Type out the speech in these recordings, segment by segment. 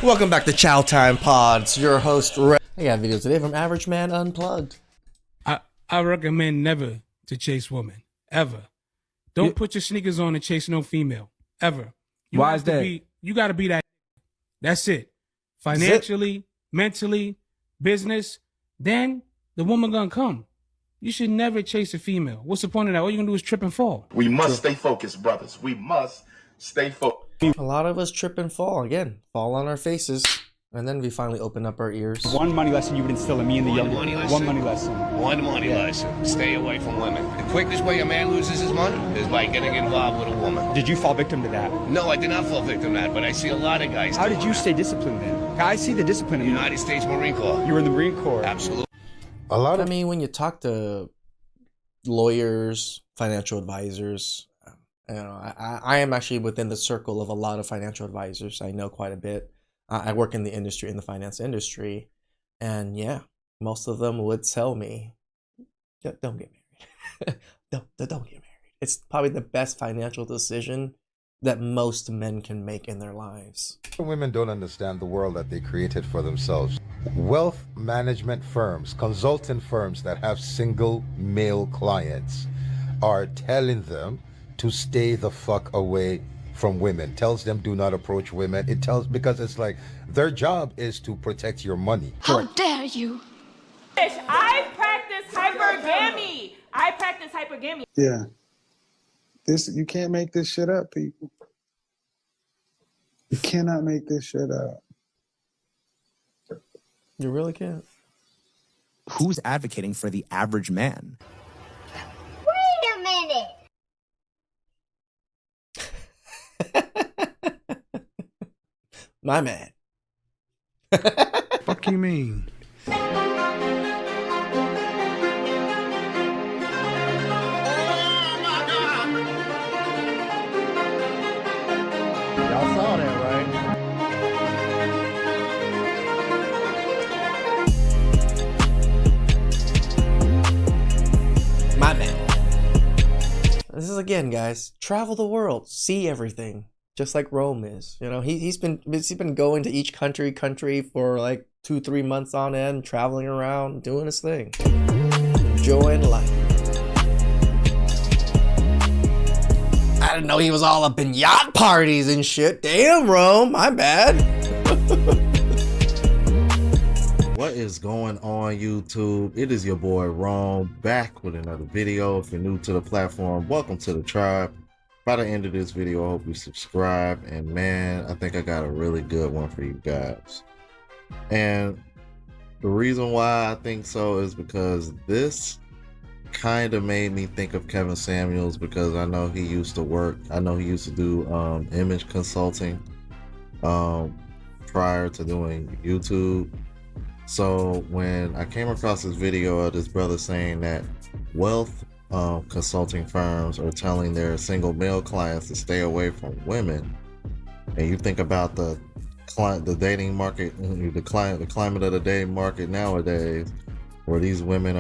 Welcome back to Chow Time Pods. Your host, Ray. I got videos today from Average Man Unplugged. I recommend never to chase women, ever. Don't put your sneakers on and chase no female, ever. Why is that? You got to be that. That's it. Financially, mentally, business, then the woman gonna come. You should never chase a female. What's the point of that? All you gonna do is trip and fall. We must stay focused, brothers. We must stay focused. A lot of us trip and fall. Again, fall on our faces. And then we finally open up our ears. One money lesson you would instill in me and the younger. One money lesson. One money lesson. Stay away from women. The quickest way a man loses his money is by getting involved with a woman. Did you fall victim to that? No, I did not fall victim to that, but I see a lot of guys. How did you stay disciplined then? I see the discipline in you. United States Marine Corps. You were in the Marine Corps. Absolutely. I mean, when you talk to lawyers, financial advisors, you know, I am actually within the circle of a lot of financial advisors. I know quite a bit. I work in the industry, in the finance industry, and yeah, most of them would tell me, "Don't get married. don't get married. It's probably the best financial decision that most men can make in their lives." Women don't understand the world that they created for themselves. Wealth management firms, consultant firms that have single male clients are telling them to stay the fuck away from women, tells them do not approach women. It tells, because it's like their job is to protect your money. How dare you? I practice hypergamy. Yeah. You can't make this shit up, people. You cannot make this shit up. You really can't. Who's advocating for the average man? Wait a minute. My man. Fuck you mean? Y'all saw that, right? My man. This is, again, guys, travel the world, see everything. Just like Rome is, you know, he's been going to each country for like 2-3 months on end, traveling around, doing his thing, enjoying life. I didn't know he was all up in yacht parties and shit. Damn, Rome, my bad. What is going on, YouTube? It is your boy Rome, back with another video. If you're new to the platform, welcome to the tribe. By the end of this video, I hope you subscribe, and man, I think I got a really good one for you guys. And the reason why I think so is because this kind of made me think of Kevin Samuels, because I know he used to do image consulting prior to doing YouTube. So when I came across this video of this brother saying that wealth consulting firms are telling their single male clients to stay away from women, and you think about the dating market, the climate of the dating market nowadays, where these women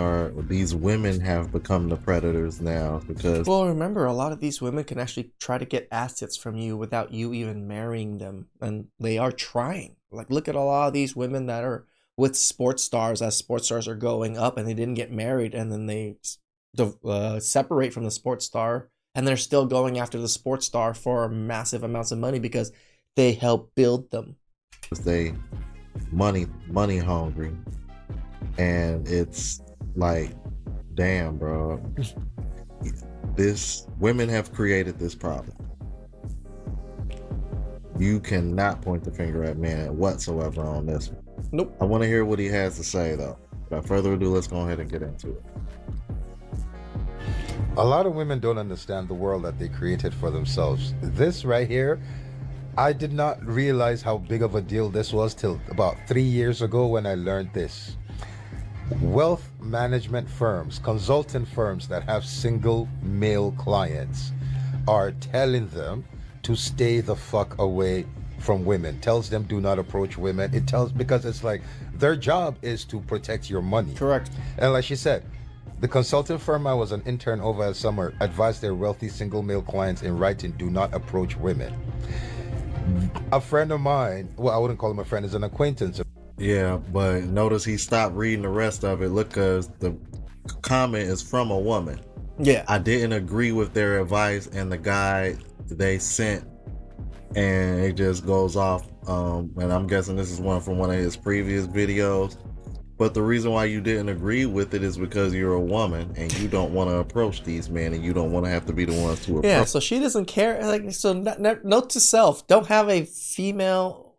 have become the predators now. Because, well, remember, a lot of these women can actually try to get assets from you without you even marrying them, and they are trying. Like, look at a lot of these women that are with sports stars as sports stars are going up, and they didn't get married, and then they separate from the sports star, and they're still going after the sports star for massive amounts of money because they help build them. They money hungry, and it's like, damn, bro. Women have created this problem. You cannot point the finger at men whatsoever on this one. Nope. I want to hear what he has to say, though. Without further ado, let's go ahead and get into it. A lot of women don't understand the world that they created for themselves. This right here, I did not realize how big of a deal this was till about 3 years ago when I learned this. Wealth management firms, consultant firms that have single male clients are telling them to stay the fuck away from women, tells them do not approach women. Because it's like their job is to protect your money. Correct. And like she said, the consulting firm I was an intern over at summer advised their wealthy single male clients in writing, do not approach women. A friend of mine, well, I wouldn't call him a friend, is an acquaintance. Yeah, but notice he stopped reading the rest of it. Look, cause the comment is from a woman. Yeah. I didn't agree with their advice and the guide they sent, and it just goes off. And I'm guessing this is one from one of his previous videos. But the reason why you didn't agree with it is because you're a woman and you don't want to approach these men, and you don't want to have to be the ones to approach. Yeah, so she doesn't care. Like, so note to self: don't have a female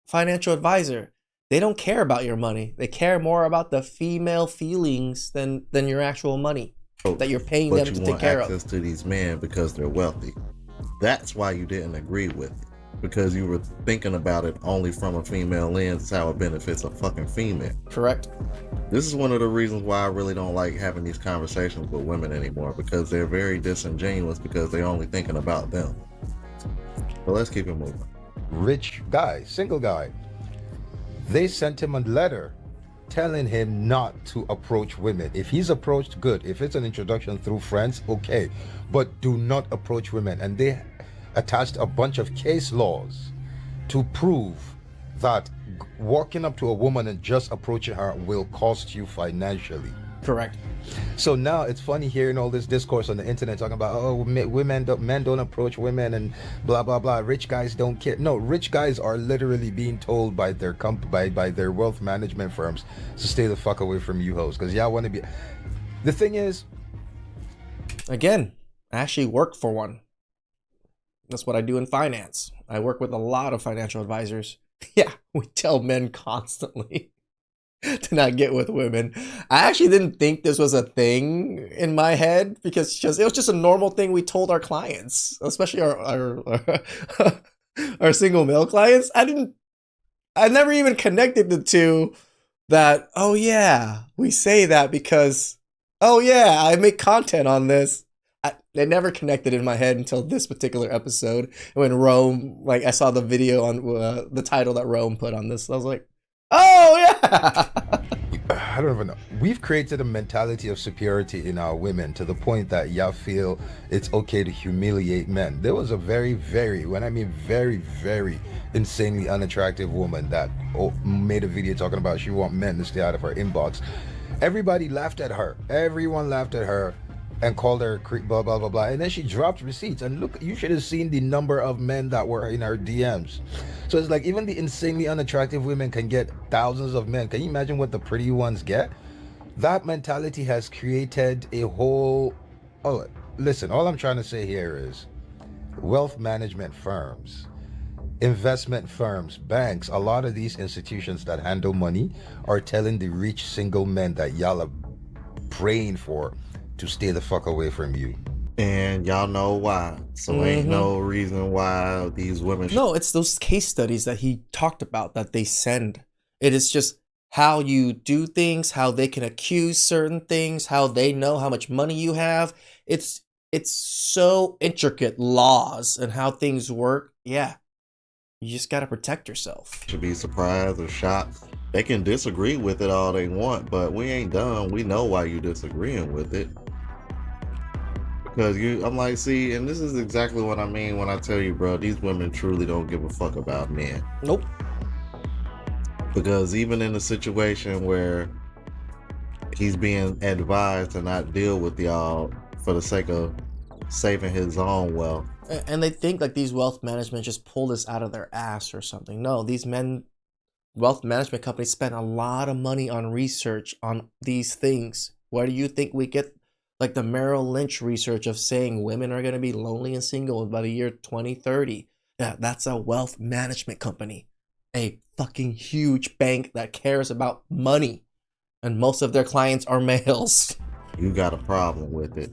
financial advisor. They don't care about your money. They care more about the female feelings than your actual money that you're paying them to take care of. But you want access to these men because they're wealthy. That's why you didn't agree with it, because you were thinking about it only from a female lens, how it benefits a fucking female. Correct. This is one of the reasons why I really don't like having these conversations with women anymore, because they're very disingenuous because they're only thinking about them. But let's keep it moving. Rich guy, single guy. They sent him a letter telling him not to approach women. If he's approached, good. If it's an introduction through friends, okay. But do not approach women. And they attached a bunch of case laws to prove that walking up to a woman and just approaching her will cost you financially. Correct. So now it's funny hearing all this discourse on the internet talking about, oh, men don't approach women and blah blah blah. Rich guys don't care. No, rich guys are literally being told by their by their wealth management firms to stay the fuck away from you hoes, because y'all want to be. The thing is, again, I actually work for one. That's what I do in finance. I work with a lot of financial advisors. Yeah, we tell men constantly to not get with women. I actually didn't think this was a thing in my head, because it was just a normal thing we told our clients, especially our single male clients. I never even connected the two, that, oh yeah, we say that because, oh yeah, I make content on this. They never connected in my head until this particular episode, when Rome, like, I saw the video on the title that Rome put on this. I was like, oh yeah. I don't even know. We've created a mentality of superiority in our women to the point that y'all feel it's okay to humiliate men. There was a very, very, when I mean very, very insanely unattractive woman that made a video talking about she want men to stay out of her inbox. Everybody laughed at her. Everyone laughed at her and called her blah blah blah blah, and then she dropped receipts, and look, you should have seen the number of men that were in her DMs. So it's like, even the insanely unattractive women can get thousands of men. Can you imagine what the pretty ones get? That mentality has created a whole, oh, listen, all I'm trying to say here is wealth management firms, investment firms, banks, a lot of these institutions that handle money are telling the rich single men that y'all are praying for to stay the fuck away from you. And y'all know why. So ain't no reason why these women... No, it's those case studies that he talked about that they send. It is just how you do things, how they can accuse certain things, how they know how much money you have. It's so intricate, laws and how things work. Yeah. You just got to protect yourself. Should be surprised or shocked. They can disagree with it all they want, but we ain't dumb. We know why you disagreeing with it. Because I'm like, see, and this is exactly what I mean when I tell you, bro, these women truly don't give a fuck about men. Nope. Because even in a situation where he's being advised to not deal with y'all for the sake of saving his own wealth. And they think like these wealth management just pull this out of their ass or something. No, these wealth management companies spend a lot of money on research on these things. Where do you think we get like the Merrill Lynch research of saying women are going to be lonely and single by the year 2030? Yeah, that's a wealth management company. A fucking huge bank that cares about money. And most of their clients are males. You got a problem with it.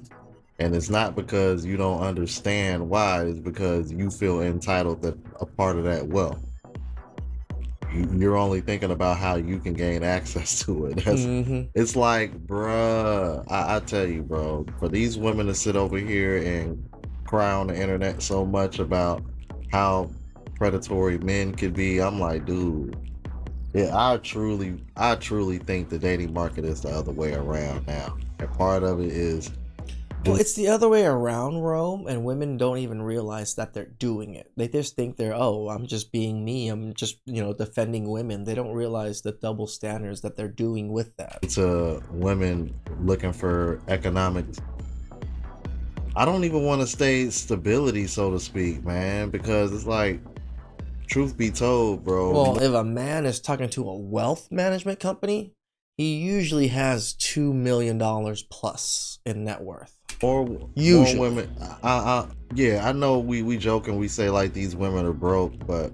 And it's not because you don't understand why, it's because you feel entitled to a part of that wealth. You're only thinking about how you can gain access to it. It's like, bruh, I tell you, bro, for these women to sit over here and cry on the internet so much about how predatory men could be, I'm like, dude, yeah, I truly think the dating market is the other way around now. And part of it is Well, it's the other way around, Rome, and women don't even realize that they're doing it. They just think oh, I'm just being me. I'm just, defending women. They don't realize the double standards that they're doing with that. To women looking for economic, I don't even want to say stability, so to speak, man, because it's like, truth be told, bro. Well, if a man is talking to a wealth management company, he usually has $2 million plus in net worth. Or usually. More women, yeah, I know we joke and we say like these women are broke, but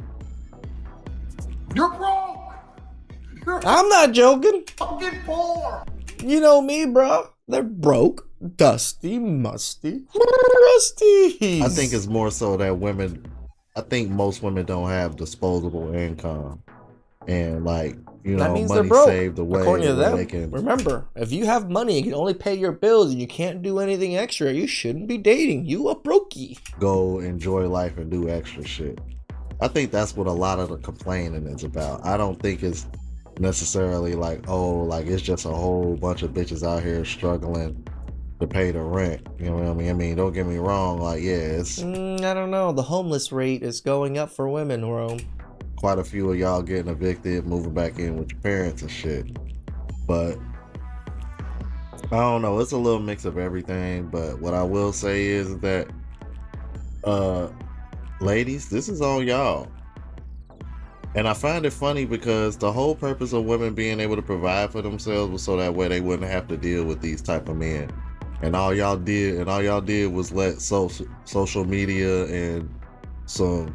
You're broke. I'm not joking. Fucking poor. You know me, bro. They're broke, dusty, musty, rusty. I think it's more so that women, I think most women don't have disposable income, and like, that means money they're broke, saved away. according to them. They can, remember, if you have money and can only pay your bills and you can't do anything extra, you shouldn't be dating. You a brokey. go enjoy life and do extra shit. I think that's what a lot of the complaining is about. I don't think it's necessarily like, oh, like it's just a whole bunch of bitches out here struggling to pay the rent. You know what I mean? I mean, don't get me wrong. Like, yeah, it's I don't know. The homeless rate is going up for women, Rome. quite a few of y'all getting evicted, moving back in with your parents and shit. But I don't know. It's a little mix of everything. But what I will say is that, ladies, this is on y'all. And I find it funny because the whole purpose of women being able to provide for themselves was so that way they wouldn't have to deal with these type of men. And all y'all did was let social media and some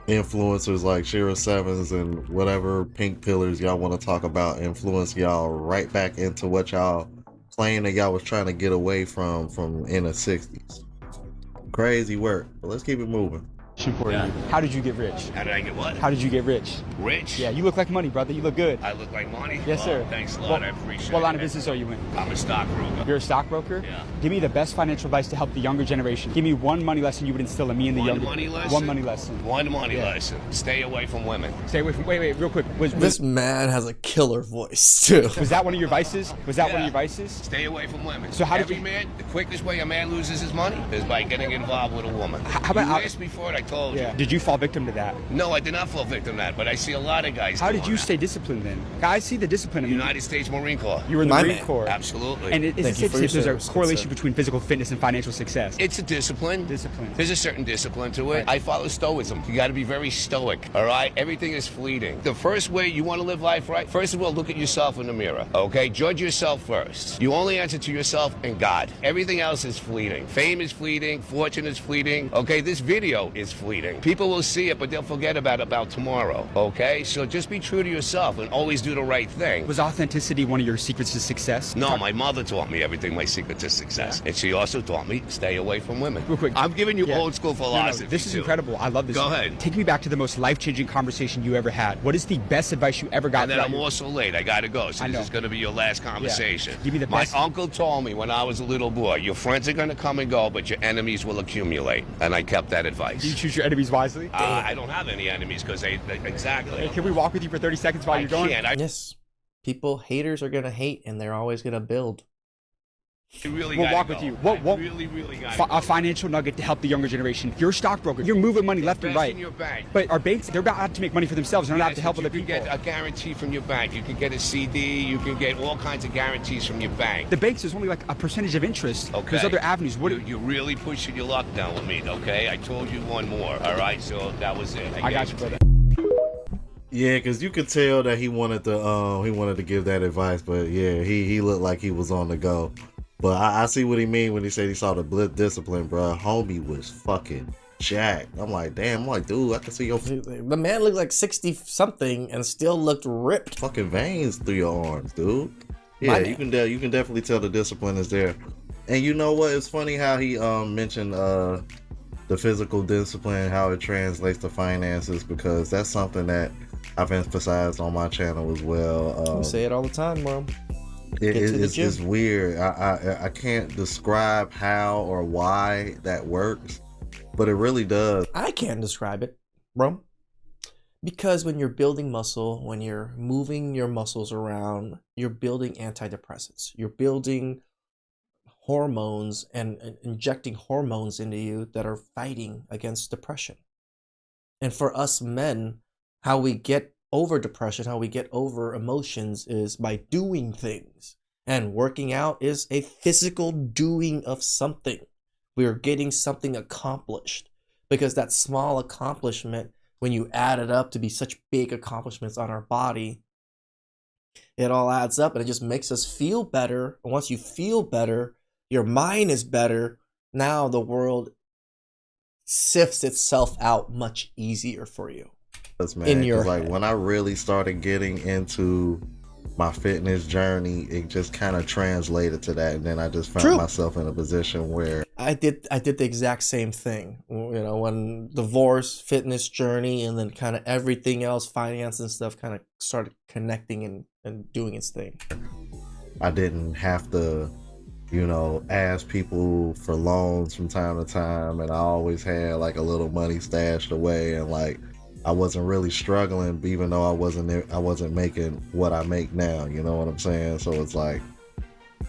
influencers like Shira Sevens and whatever pink pillars y'all want to talk about influence y'all right back into what y'all claim that y'all was trying to get away from in the 60s. Crazy work, but let's keep it moving. For you. How did you get rich? How did I get what? How did you get rich? Rich? Yeah, you look like money, brother. You look good. I look like money? Yes, sir. Thanks a lot. I appreciate it. What line of business are you in? I'm a stockbroker. You're a stockbroker? Yeah. Give me the best financial advice to help the younger generation. Give me one money lesson you would instill in me and the younger. Money lesson? One money lesson. One money lesson. Stay away from women. Stay away from. Wait, real quick. This man has a killer voice too. Was that one of your vices? Was that one of your vices? Stay away from women. So how did Every man, the quickest way a man loses his money is by getting involved with a woman. How about you asked me for it, I told you. Did you fall victim to that? No, I did not fall victim to that, but I see a lot of guys. How did you that. stay disciplined then? I see the discipline in United States Marine Corps. You were in the Marine Corps. Absolutely. And is it safe to say there's a correlation between physical fitness and financial success? It's a discipline. Discipline. There's a certain discipline to it. Right. I follow stoicism. You got to be very stoic, all right? Everything is fleeting. The first way you want to live life right, first of all, look at yourself in the mirror, okay? Judge yourself first. You only answer to yourself and God. Everything else is fleeting. Fame is fleeting. Fortune is fleeting. Okay, this video is fleeting. People will see it, but they'll forget about tomorrow, okay? So just be true to yourself and always do the right thing. Was authenticity one of your secrets to success? No, my mother taught me everything, my secret to success. And she also taught me stay away from women. Real quick. I'm giving you old school philosophy. No, this is too. incredible. I love this. Go ahead. Take me back to the most life-changing conversation you ever had. What is the best advice you ever got? And then I'm also late. I gotta go. So this is gonna be your last conversation. Give me the My best. uncle told me when I was a little boy, your friends are gonna come and go, but your enemies will accumulate. And I kept that advice. Do you choose your enemies wisely? I don't have any enemies because they exactly. Hey, can we walk with you for 30 seconds while you're going? Yes. Haters are gonna hate and they're always gonna build. Really we'll walk with you. What really a financial nugget to help the younger generation. You're a stockbroker. You're moving money left and right. In your bank. But our banks, they're about to make money for themselves. They're not out to help other people. You can get a guarantee from your bank. You can get a CD. You can get all kinds of guarantees from your bank. The banks, there's only like a percentage of interest. Okay. There's other avenues. You're really pushing your luck down with me, okay? I told you one more, all right? So that was it. I got you, brother. Yeah, because you could tell that he wanted to give that advice, but yeah, he looked like he was on the go. But I see what he mean when he said he saw the blitz discipline, bro. Homie was fucking jacked. I'm like, damn. I'm like, dude, I can see your the man looked like 60 something and still looked ripped. Fucking veins through your arms, dude. Yeah, you can definitely tell the discipline is there. And you know what? It's funny how he mentioned the physical discipline, how it translates to finances, because that's something that I've emphasized on my channel as well. We say it all the time, Mom. It's weird. I can't describe how or why that works, but it really does. I can describe it, bro. Because when you're building muscle, when you're moving your muscles around, you're building antidepressants. You're building hormones and injecting hormones into you that are fighting against depression. And for us men, how we get over depression, how we get over emotions is by doing things. And working out is a physical doing of something. We are getting something accomplished, because that small accomplishment, when you add it up to be such big accomplishments on our body, it all adds up and it just makes us feel better. And once you feel better, your mind is better. Now the world sifts itself out much easier for you. Man, in your like head. when I really started getting into my fitness journey, it just kind of translated to that, and then I just found True. myself in a position where I did the exact same thing. You know, when divorce, fitness journey, and then kind of everything else, finance and stuff, kind of started connecting and doing its thing. I didn't have to, you know, ask people for loans from time to time, and I always had like a little money stashed away, and like I wasn't really struggling, even though I wasn't making what I make now. You know what I'm saying? So it's like,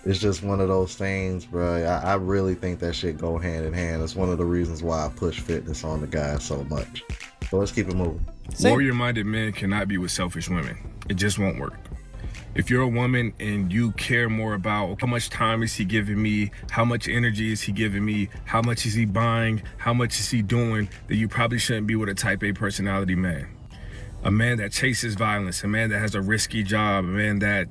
it's just one of those things, bro. I really think that shit go hand in hand. It's one of the reasons why I push fitness on the guys so much. So let's keep it moving. Warrior-minded men cannot be with selfish women. It just won't work. If you're a woman and you care more about how much time is he giving me, how much energy is he giving me, how much is he buying, how much is he doing, then you probably shouldn't be with a type A personality man. A man that chases violence, a man that has a risky job, a man that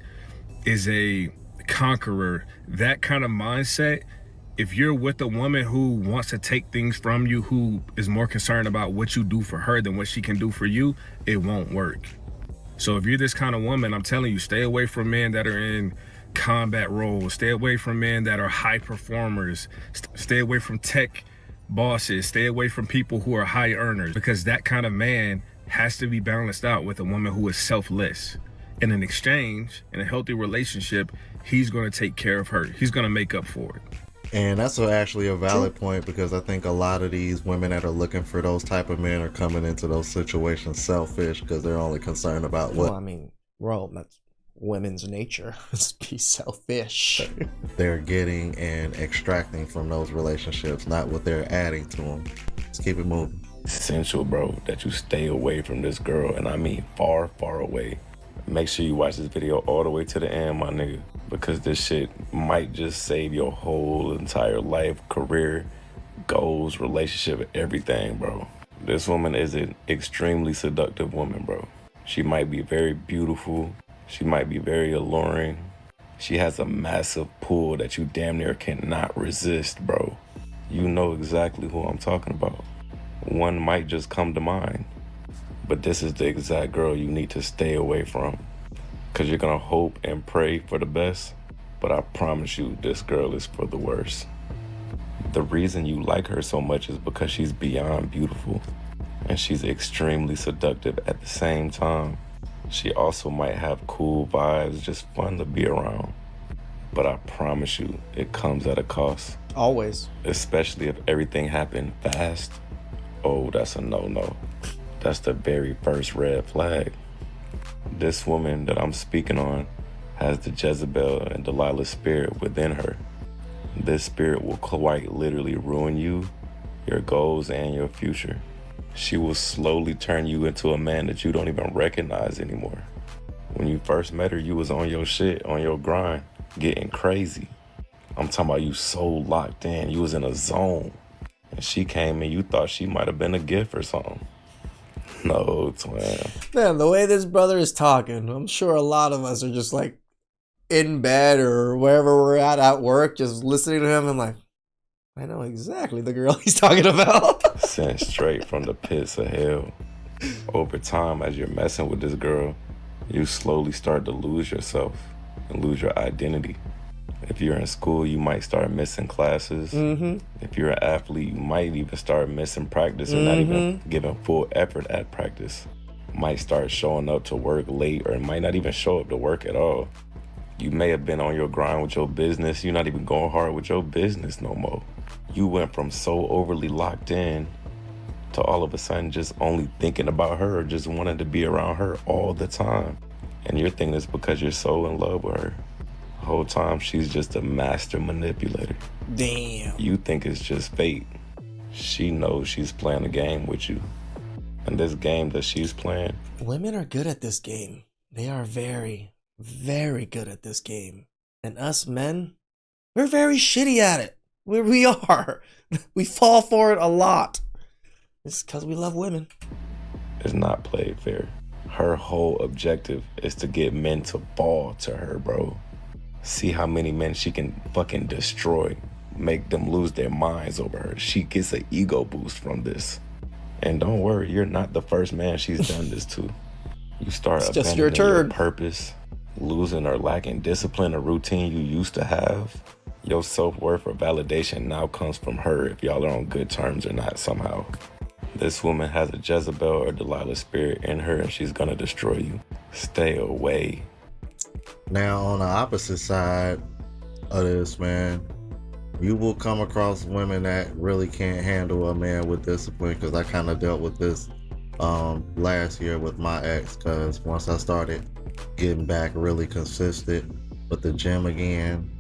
is a conqueror, that kind of mindset. If you're with a woman who wants to take things from you, who is more concerned about what you do for her than what she can do for you, it won't work. So if you're this kind of woman, I'm telling you, stay away from men that are in combat roles. Stay away from men that are high performers. Stay away from tech bosses. Stay away from people who are high earners, because that kind of man has to be balanced out with a woman who is selfless. In an exchange, in a healthy relationship, he's going to take care of her. He's going to make up for it. And that's actually a valid point, because I think a lot of these women that are looking for those type of men are coming into those situations selfish, because they're only concerned about what. Well, I mean, well, that's women's nature, is be selfish. They're getting and extracting from those relationships, not what they're adding to them. Let's keep it moving. It's essential, bro, that you stay away from this girl, and I mean far, far away. Make sure you watch this video all the way to the end, my nigga, because this shit might just save your whole entire life, career, goals, relationship, everything, bro. This woman is an extremely seductive woman, bro. She might be very beautiful. She might be very alluring. She has a massive pull that you damn near cannot resist, bro. You know exactly who I'm talking about. One might just come to mind. But this is the exact girl you need to stay away from, because you're going to hope and pray for the best, but I promise you this girl is for the worst. The reason you like her so much is because she's beyond beautiful, and she's extremely seductive at the same time. She also might have cool vibes, just fun to be around. But I promise you, it comes at a cost. Always. Especially if everything happened fast. Oh, that's a no-no. That's the very first red flag. This woman that I'm speaking on has the Jezebel and Delilah spirit within her. This spirit will quite literally ruin you, your goals, and your future. She will slowly turn you into a man that you don't even recognize anymore. When you first met her, you was on your shit, on your grind, getting crazy. I'm talking about you so locked in, you was in a zone. And she came and you thought she might have been a gift or something. No, twin. Man, the way this brother is talking, I'm sure a lot of us are just like in bed or wherever we're at work, just listening to him and like, I know exactly the girl he's talking about. Sent straight from the pits of hell. Over time, as you're messing with this girl, you slowly start to lose yourself and lose your identity. If you're in school, you might start missing classes. If you're an athlete, you might even start missing practice or not even giving full effort at practice. Might start showing up to work late, or might not even show up to work at all. You may have been on your grind with your business. You're not even going hard with your business no more. You went from so overly locked in to all of a sudden just only thinking about her or just wanting to be around her all the time. And you're thinking it's because you're so in love with her. Whole time she's just a master manipulator. Damn. You think it's just fate. She knows she's playing a game with you. And this game that she's playing. Women are good at this game. They are very, very good at this game. And us men, we're very shitty at it. We are. We fall for it a lot. It's because we love women. It's not played fair. Her whole objective is to get men to fall to her, bro. See how many men she can fucking destroy. Make them lose their minds over her. She gets an ego boost from this. And don't worry, you're not the first man she's done this to. You start It's just your abandoning turn. your purpose, losing or lacking discipline or routine you used to have. Your self-worth or validation now comes from her if y'all are on good terms or not somehow. This woman has a Jezebel or Delilah spirit in her and she's gonna destroy you. Stay away. Now, on the opposite side of this, man, you will come across women that really can't handle a man with discipline, because I kind of dealt with this last year with my ex, because once I started getting back really consistent with the gym again,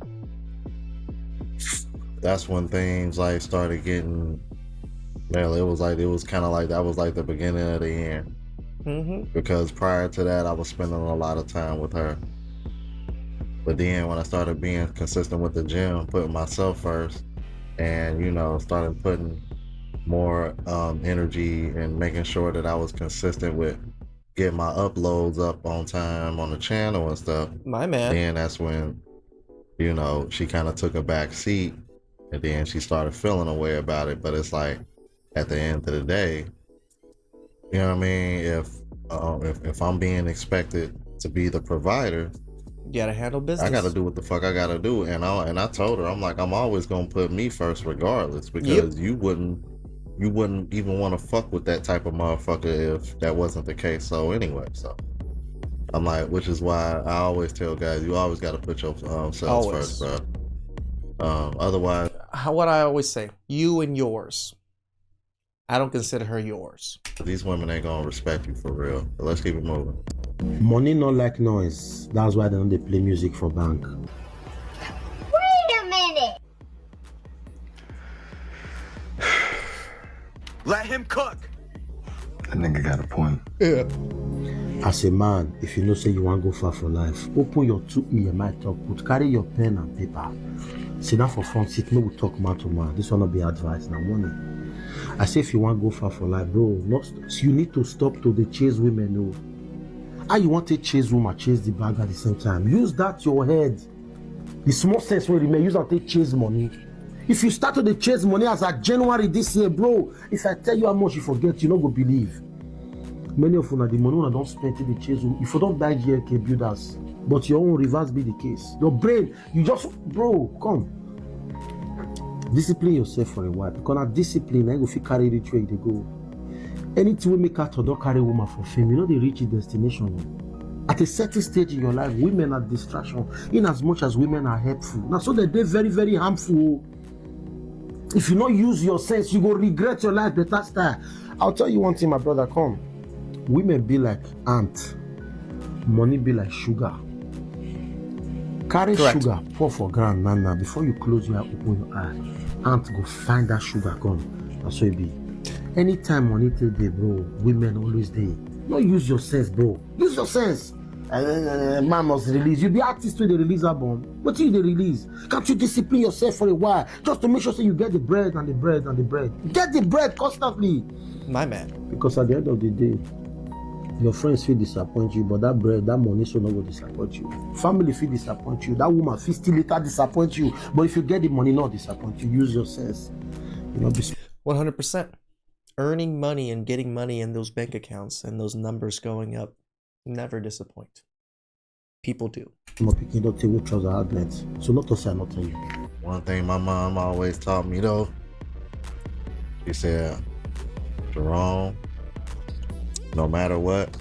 that's when things like started getting, man, it was kind of like that was like the beginning of the end. Because prior to that, I was spending a lot of time with her. But then when I started being consistent with the gym, putting myself first, and, you know, started putting more energy and making sure that I was consistent with getting my uploads up on time on the channel and stuff. My man. Then that's when, you know, she kind of took a back seat, and then she started feeling a way about it. But it's like, at the end of the day, you know what I mean? If I'm being expected to be the provider, you gotta handle business. I gotta do what the fuck I gotta do. And I told her, I'm like, I'm always gonna put me first regardless, because you wouldn't even want to fuck with that type of motherfucker if that wasn't the case. So anyway, so I'm like, which is why I always tell guys, you always gotta put yourselves first, bro. Otherwise, what I always say, you and yours. I don't consider her yours. These women ain't gonna respect you for real. But let's keep it moving. Money not like noise. That's why they don't play music for bank. Wait a minute. Let him cook. That nigga got a point. Yeah. As a man, if you know say you want to go far for life, open your 2 EMI talk, put carry your pen and paper. Sit down for front seat, no we talk man to man. This will not be advice, now money. I say if you want to go far for life, bro, you need to stop to the chase women, no. How you want to chase woman, chase the bag at the same time? Use that your head. The small sense will remain, use that to chase money. If you start to chase money as at January this year, bro, if I tell you how much you forget, you not go believe. Many of you the money don't spend till the chase. If you don't buy GLK builders, but your own reverse be the case. Your brain, you just, bro, come. Discipline yourself for a while, because that discipline, I go fit carry the trade they go. Anything we make out or don't carry woman for fame, you know they reach the destination. At a certain stage in your life, women are distraction, in as much as women are helpful. Now, so they're very, very harmful. If you not use your sense, you go regret your life better style. I'll tell you one thing, my brother, come. Women be like ant, money be like sugar. Carry Correct. sugar, pour for ground, now. Before you close your eye, open your eye. Ant go find that sugar, come. That's so it be. Anytime money take day, bro, women always day. Don't use your sense, bro. Use your sense. Man must release. You be artist when they release album. What do they release? Can't you discipline yourself for a while just to make sure you get the bread and the bread and the bread? Get the bread constantly. My man. Because at the end of the day, your friends feel disappoint you, but that bread, that money so not go disappoint you. Family feel disappoint you. That woman feel still later disappoint you. But if you get the money, not disappoint you. Use your sense. You know, be 100%. Earning money and getting money in those bank accounts and those numbers going up never disappoint. People do. my picking don't take with trouser hard length. So not to say I not tell you. One thing my mom always taught me though, she said, Jerome, no matter what,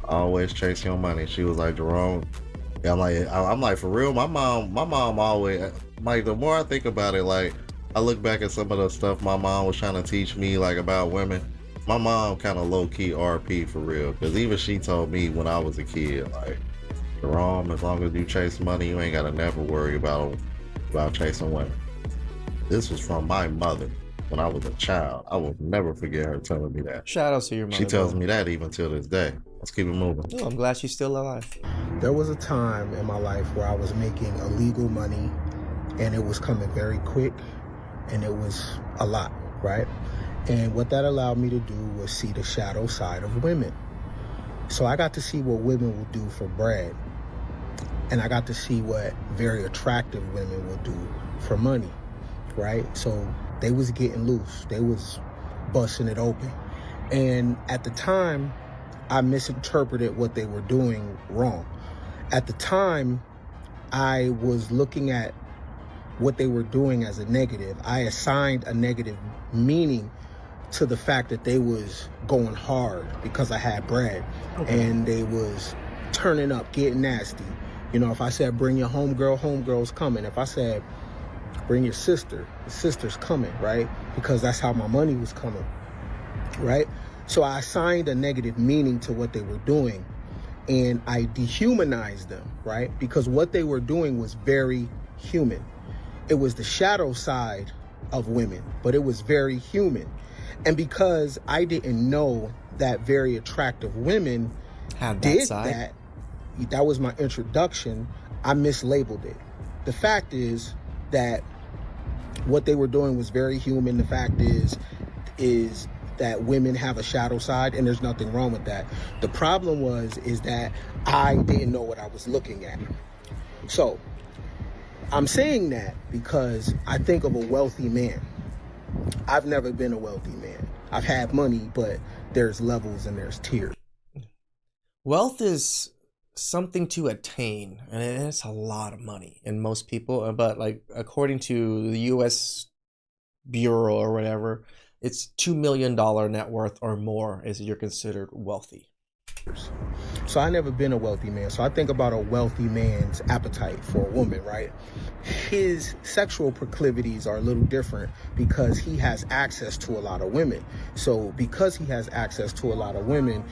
always chase your money. She was like, Jerome, yeah, I'm like, for real, my mom always, like, the more I think about it, like, I look back at some of the stuff my mom was trying to teach me, like, about women. My mom kind of low-key RP for real, because even she told me when I was a kid, like, Jerome, as long as you chase money, you ain't gotta never worry about chasing women. This was from my mother when I was a child. I will never forget her telling me that. Shout out to your mother. She tells bro. me that even till this day. Let's keep it moving. Oh, I'm glad she's still alive. There was a time in my life where I was making illegal money and it was coming very quick and it was a lot, right? And what that allowed me to do was see the shadow side of women. So I got to see what women will do for bread. And I got to see what very attractive women will do for money, right? So they was getting loose. They was busting it open. And at the time, I misinterpreted what they were doing wrong. At the time, I was looking at what they were doing as a negative. I assigned a negative meaning to the fact that they was going hard because I had bread. Okay. And they was turning up, getting nasty. You know, if I said, bring your homegirl, homegirl's coming. If I said, bring your sister, the sister's coming, right? Because that's how my money was coming, right? So I assigned a negative meaning to what they were doing and I dehumanized them, right? Because what they were doing was very human. It was the shadow side of women, but it was very human. And because I didn't know that very attractive women did that, that was my introduction, I mislabeled it. The fact is that what they were doing was very human. The fact is that women have a shadow side and there's nothing wrong with that. The problem is that I didn't know what I was looking at. So I'm saying that because I think of a wealthy man. I've never been a wealthy man. I've had money, but there's levels and there's tiers. Wealth is something to attain, and it's a lot of money in most people. But like according to the U.S. Bureau or whatever, it's $2 million net worth or more is you're considered wealthy. So I never been a wealthy man. So I think about a wealthy man's appetite for a woman, right? His sexual proclivities are a little different because he has access to a lot of women. So because he has access to a lot of women,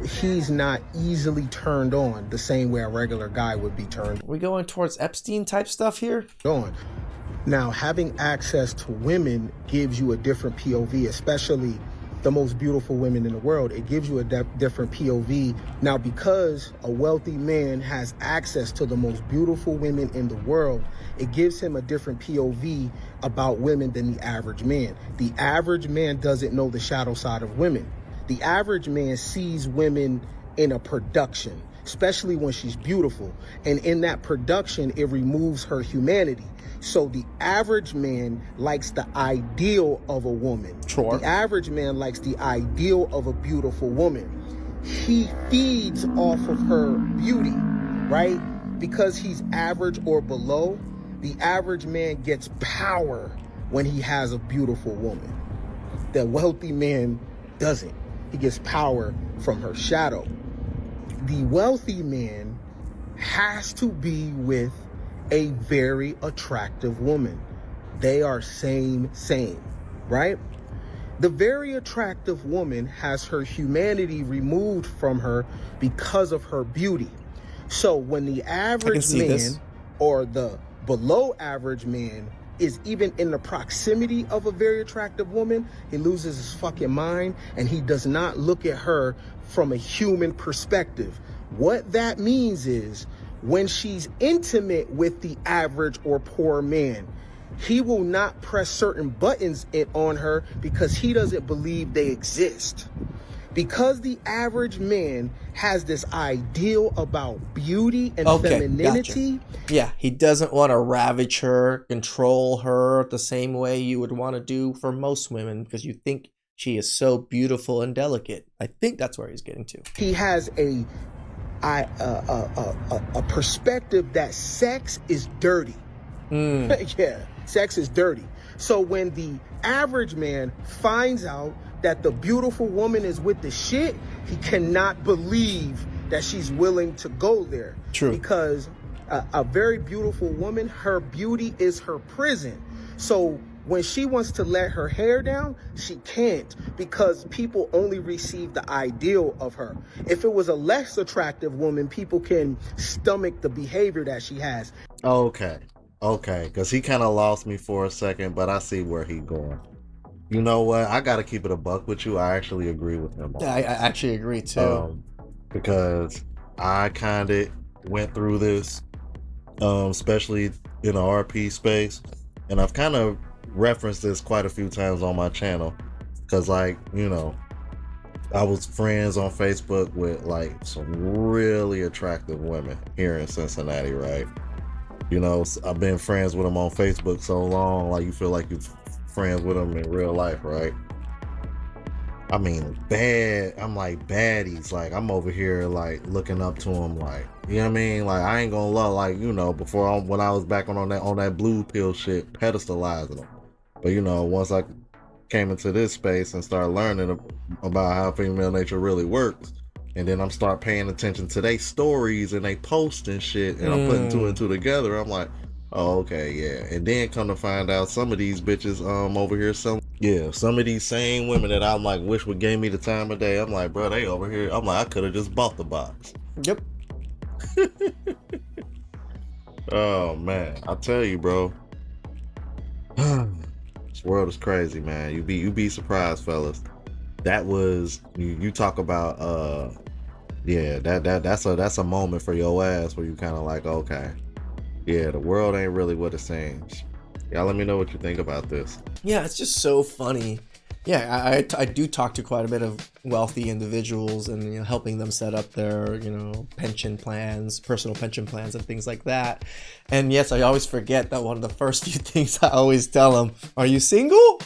he's not easily turned on the same way a regular guy would be turned on. We going towards Epstein type stuff here? Now, having access to women gives you a different POV, especially the most beautiful women in the world. It gives you a different POV. Now, because a wealthy man has access to the most beautiful women in the world, it gives him a different POV about women than the average man. The average man doesn't know the shadow side of women. The average man sees women in a production, especially when she's beautiful. And in that production, it removes her humanity. So the average man likes the ideal of a woman. Sure. The average man likes the ideal of a beautiful woman. He feeds off of her beauty, right? Because he's average or below, the average man gets power when he has a beautiful woman. The wealthy man doesn't. He gets power from her shadow. The wealthy man has to be with a very attractive woman. They are same, right? The very attractive woman has her humanity removed from her because of her beauty. So when the average man or the below average man is even in the proximity of a very attractive woman, he loses his fucking mind and he does not look at her from a human perspective. What that means is when she's intimate with the average or poor man, he will not press certain buttons on her because he doesn't believe they exist. Because the average man has this ideal about beauty and femininity. Gotcha. Yeah, he doesn't want to ravage her, control her the same way you would want to do for most women because you think she is so beautiful and delicate. I think that's where he's getting to. He has a perspective that sex is dirty. Yeah, sex is dirty. So when the average man finds out that the beautiful woman is with the shit, he cannot believe that she's willing to go there. True. Because a very beautiful woman, her beauty is her prison. So When she wants to let her hair down, she can't, because people only receive the ideal of her. If it was a less attractive woman, people can stomach the behavior that she has. Okay, because he kind of lost me for a second, but I see where he's going. You know what? I got to keep it a buck with you. I actually agree with him. I actually agree too. Because I kind of went through this, especially in the RP space, and I've kind of referenced this quite a few times on my channel, because like, you know, I was friends on Facebook with like some really attractive women here in Cincinnati, right? You know, I've been friends with them on Facebook so long, like you feel like you're friends with them in real life, right? I mean, I'm like baddies. Like, I'm over here like looking up to them, like, you know what I mean? Like, I ain't gonna lie, like, you know, when I was back on that blue pill shit, pedestalizing them. But you know, once I came into this space and started learning about how female nature really works, and then I'm start paying attention to their stories and they post and shit, and I'm putting two and two together, I'm like, oh, okay, yeah. And then come to find out, some of these bitches over here some of these same women that I'm like wish would give me the time of day, I'm like, bro, they over here, I'm like, I could have just bought the box. Yep. Oh man, I tell you, bro. This world is crazy, man. You be surprised, fellas. That was you talk about yeah, that's a moment for your ass where you kind of like, okay, yeah, the world ain't really what it seems. Y'all let me know what you think about this. Yeah, it's just so funny. Yeah, I do talk to quite a bit of wealthy individuals, and you know, helping them set up their, you know, pension plans, personal pension plans, and things like that. And yes, I always forget that one of the first few things I always tell them: are you single?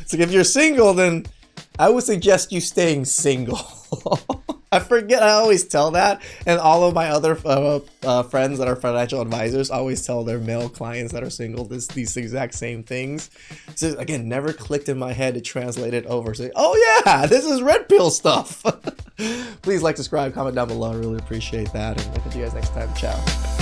So if you're single, then I would suggest you staying single. I forget, I always tell that, and all of my other friends that are financial advisors always tell their male clients that are single these exact same things. So again, never clicked in my head to translate it over. Say, oh yeah, this is red pill stuff. Please like, subscribe, comment down below. I really appreciate that, and I'll catch you guys next time. Ciao.